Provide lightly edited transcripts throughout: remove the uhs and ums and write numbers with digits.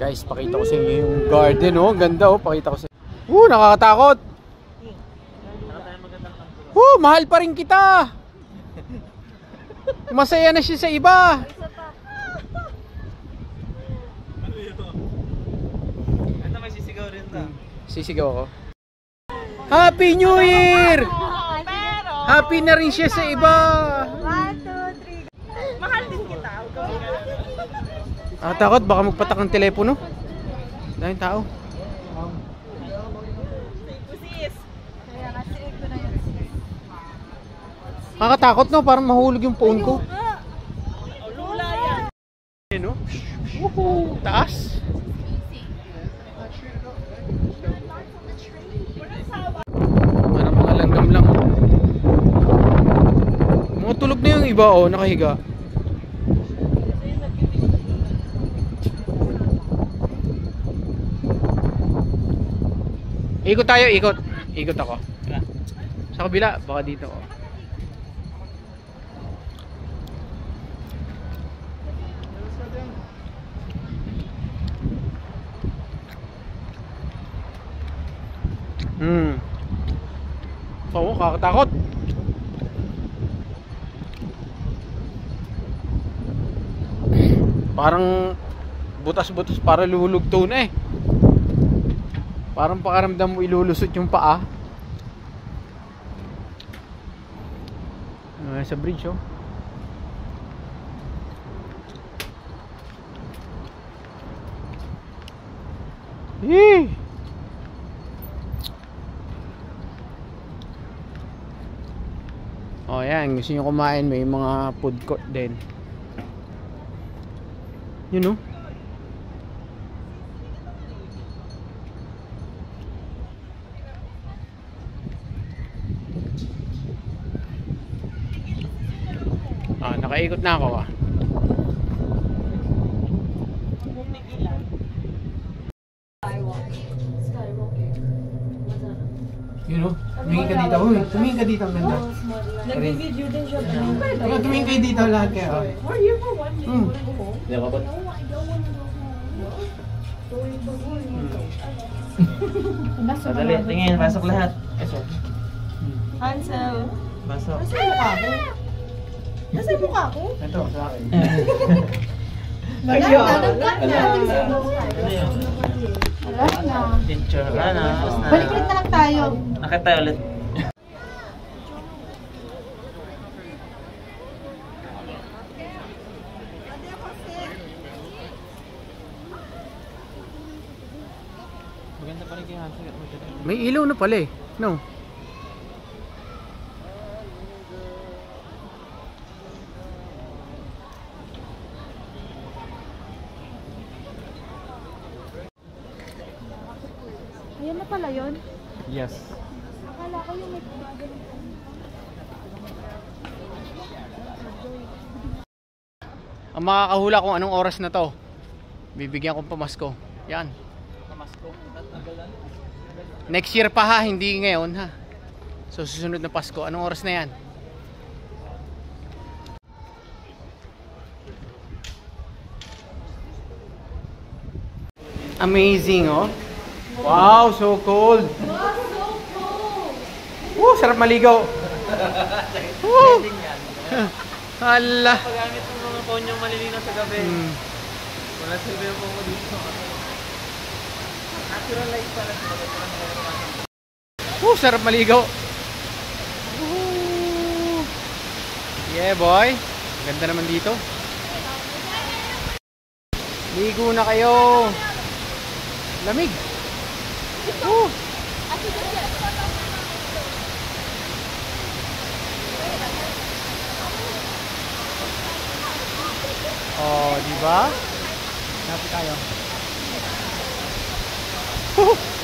Guys, pakita ko sa inyo yung garden, oh. Ganda, oh. Pakita ko sa inyo. Nakakatakot. Mahal pa rin kita. Masaya na siya sa iba. Ito may sisigaw rin ta. Sisigaw ako. Happy New Year! Happy na rin siya sa iba. 1, 2, 3. Mahal din kita. Takot baka magpatak ng telepono. Dahil tao. Nakakatakot, no? Parang mahulog yung phone ko. Lula yan. Ano? Taas. Parang mga langgam lang. Mga tulog na yung iba, oh. Nakahiga. Ikot tayo, ikot. Ikot ako. Sa kabila, baka dito ako. Oo, kakatakot. Parang butas-butas para lulugto na eh. Parang pakaramdam mo ilulusot yung paa. Sa bridge, oh. Yee! Oh, yan. Gusto nyo kumain, may mga food court din. Yun, oh. Nakaikot na ako, ah. Yun, oh. Tumingin ka dito. Uy, tumingin ka dito. Ang ganda. Nag-video din siya. Tumingin kayo dito lahat kayo. Are you for one? Hindi ako ba? Sadali, tingin. Pasok lahat. Hansel. Pasok. Nasa yung mukha ko? Nasa yung mukha ko? Ito, sa akin. Wala na. Picture. Wala na. Balik-balik na lang tayo. Nakita tayo ulit. Maganda pa rin kaya Hansel. May ilaw na pala eh. No? Ayan na pala yun. Yes. Akala ko yung may gumagano. Ang makakahula kung anong oras na to, bibigyan kong pamasko. Yan. Pamasko. Next year pa ha, hindi ngayon ha. So susunod na Pasko, anong oras na yan? Amazing, oh. Wow, so cold. Wow, so cool! Sarap maligaw. Hala. Paggamit ng mga phone yung malilinaw sa gabi. Wala silbi yung phone mo dito. Natural light para sa gabi. Sarap maligaw. Yeah, boy. Ganda naman dito. Ligo na kayo. Lamig. Oh, di ba? Lapit tayo.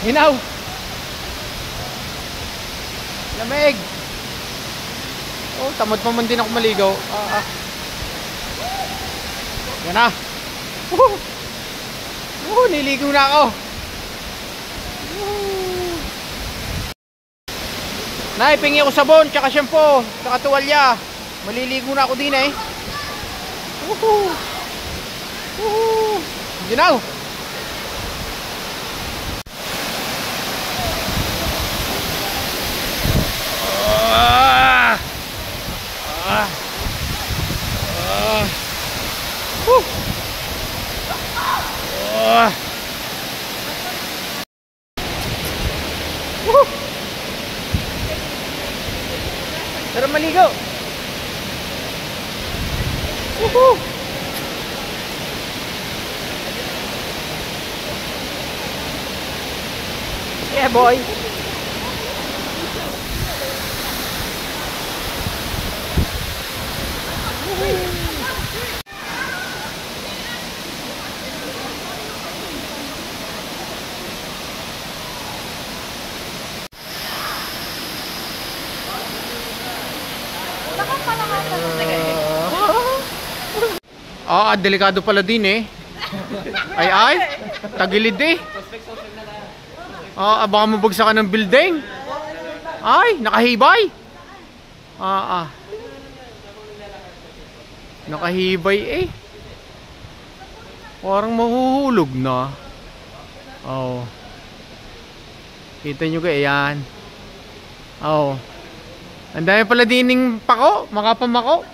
Hinaw. Lamig. Oh, tamad pa man din ako maligaw. Yan na. Niligo na ako. Naipingi ako sabon, tsaka shampoo, tsaka tuwalya. Maliligo na ako din eh. Ginaw. Ah. Woo! Tara maligo. Woohoo! Yeah, boy. Delikado pala din eh. Ay, tagilid eh. Baka mabagsakan ng building. Ay, nakahibay. Nakahibay eh. Parang mahuhulog na. Oh. Kita nyo kaya yan. Oh. Ang dami pala dining pako, makapamako.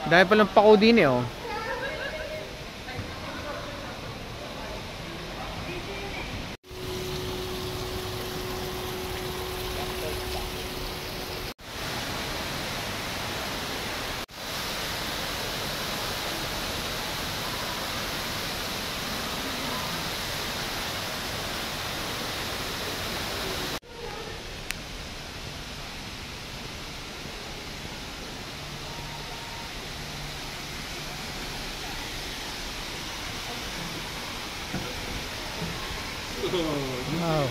Dahil palang pako din eh, oh. Wow.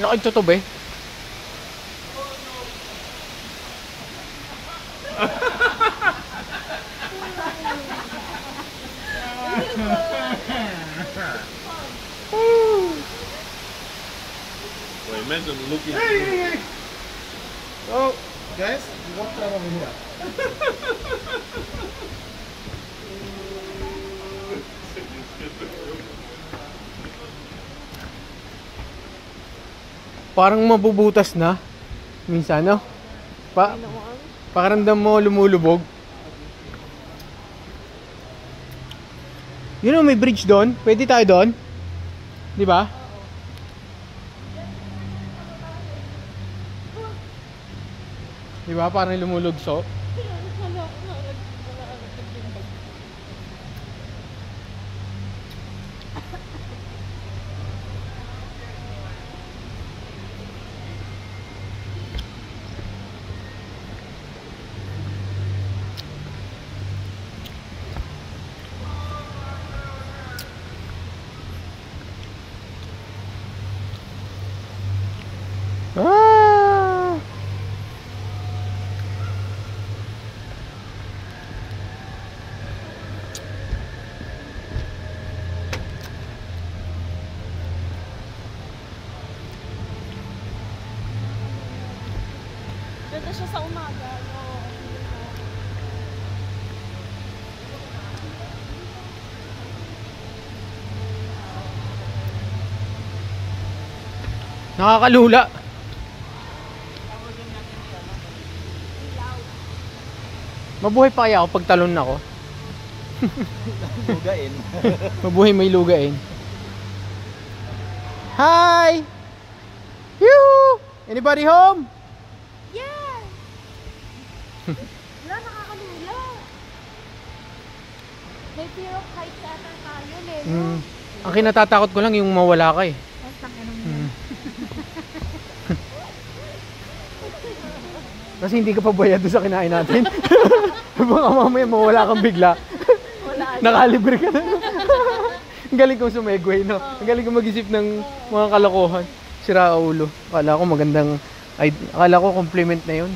Laki tutob eh. Imagine looking. Hey! Oh, guys, what time over here? Parang mabubutas na. Minsan, no? Pakiramdam mo lumulubog. You know, may bridge doon. Pwede tayo doon. Di ba? Di ba? Parang lumulugso. Ah! Ganda siya sa umaga. Nakakalula. Mabuhay pa kaya ako pag talon ako? Lugain. Mabuhay may lugain. Hi! Yoo! Anybody home? Yeah! Wala, nakakalula. May fear of heights ata tayo, Leno. Ang kinatatakot ko lang yung mawala ka eh. Kasi hindi ka pa bayad doon sa kinain natin. Baka mamaya mawala kang bigla. Nakalibre ka na. Ang galing kong sumegway, no? Ang galing kong mag-isip ng mga kalokohan. Sira ulo. Akala ko magandang... Akala ko compliment na yun.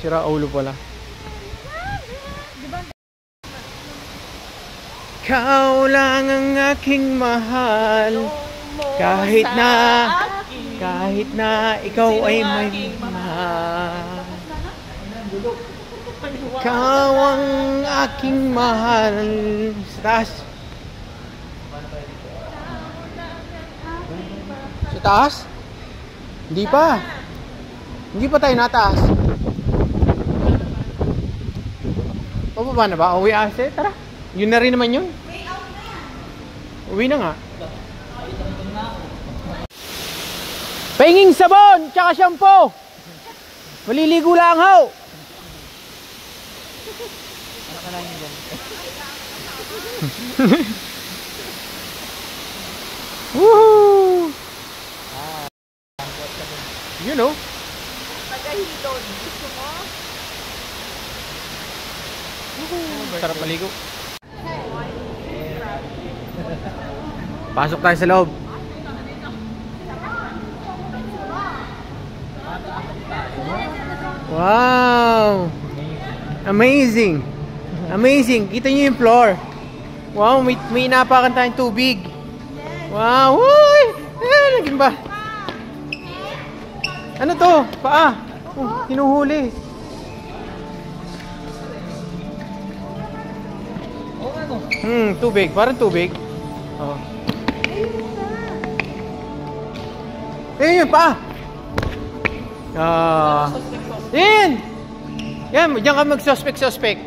Sira ulo pala. Ikaw lang ang aking mahal. Kahit na ikaw ay may mahal. Ikaw ang aking mahal. Sa taas. Sa taas? Hindi pa. Hindi pa tayo nataas. Pababa na ba? Uwi ase? Tara. Yun na rin naman yun. Uwi na nga. Pahinging sabon, tsaka shampoo. Maliligo lang ho. Ano ka lang yun dyan? Woohoo! You know? Tagahilod. Gusto mo? Sarap maligo. Pasok tayo sa loob. Wow! Amazing! Amazing! Kita nyo yung floor. Wow, may inapakan tayong tubig. Wow! Uy! Naging ba? Ano to? Paa? Oh, hinuhuli. Tubig. Parang tubig. Oh. Ayun yun, paa! Yan! Yan, diyan ka mag-suspect.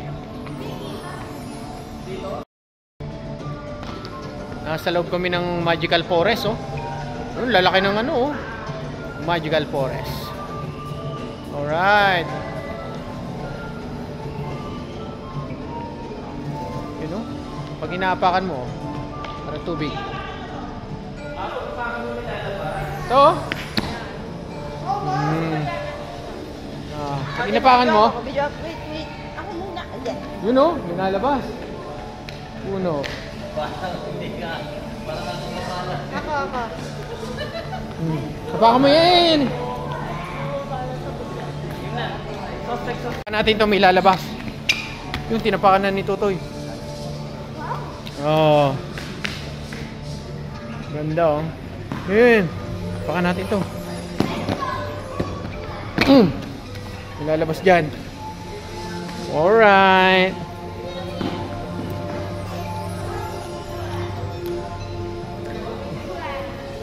Nasa loob kami ng Magical Forest, oh. Lalaki ng ano, oh. Magical Forest. Alright. You know? Pag inaapakan mo, parang tubig. Ito, oh. Pag inapakan mo, Wait. Ako muna. Ayan. yun o, linalabas. Uno. Ako. Tapakan mo yan! Tapakan natin ito, may lalabas. Yung tinapakan na ni Totoy. Oh. Ganda, oh. Yun. Tapakan natin ito. May lalabas dyan. Alright.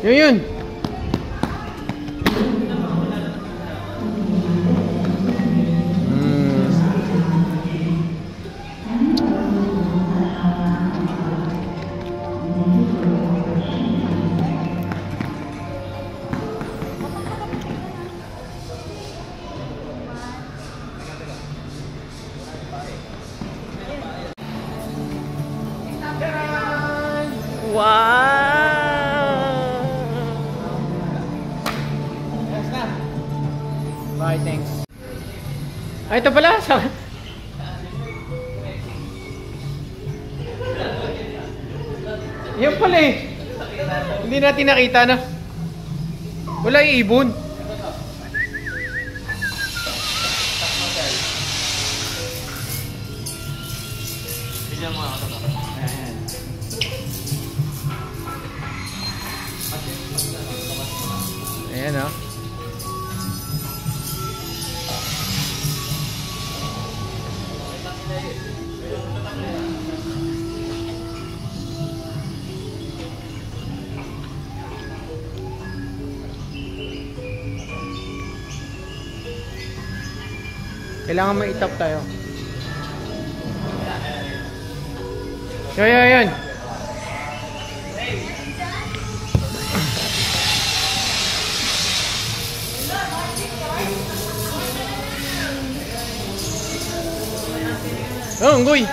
Yun. Bye, thanks. Ay, ito pala. Yan pala eh. Hindi natin nakita na. Wala iibon. Bigyan mo ako ito. Ayan, oh. Kailangan maitap tayo. Yun. Oh, unggoy.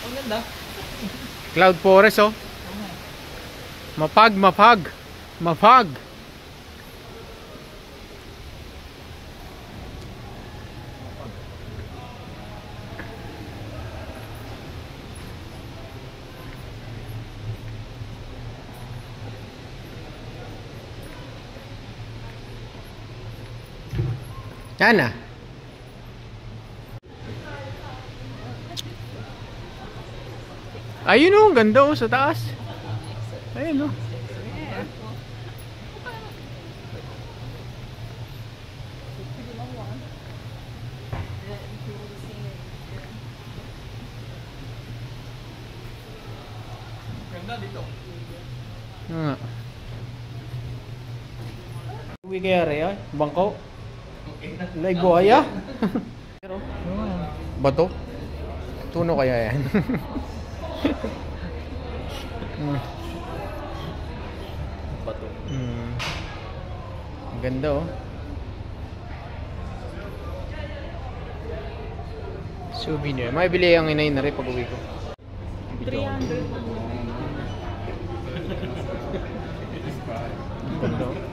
Ang ganda. Cloud Forest, oh. Mapag. Yan na. Ayun oh, ang ganda oh, sa taas. Ayun oh. Ganda dito. Nga. Uwi kaya rin ay, bangko. Like buhaya. Bato? Tuno kaya yan? Bato. Ang ganda oh. Souvenir. Maibili ang inay na rin pag uwi ko. 300. Ganda oh.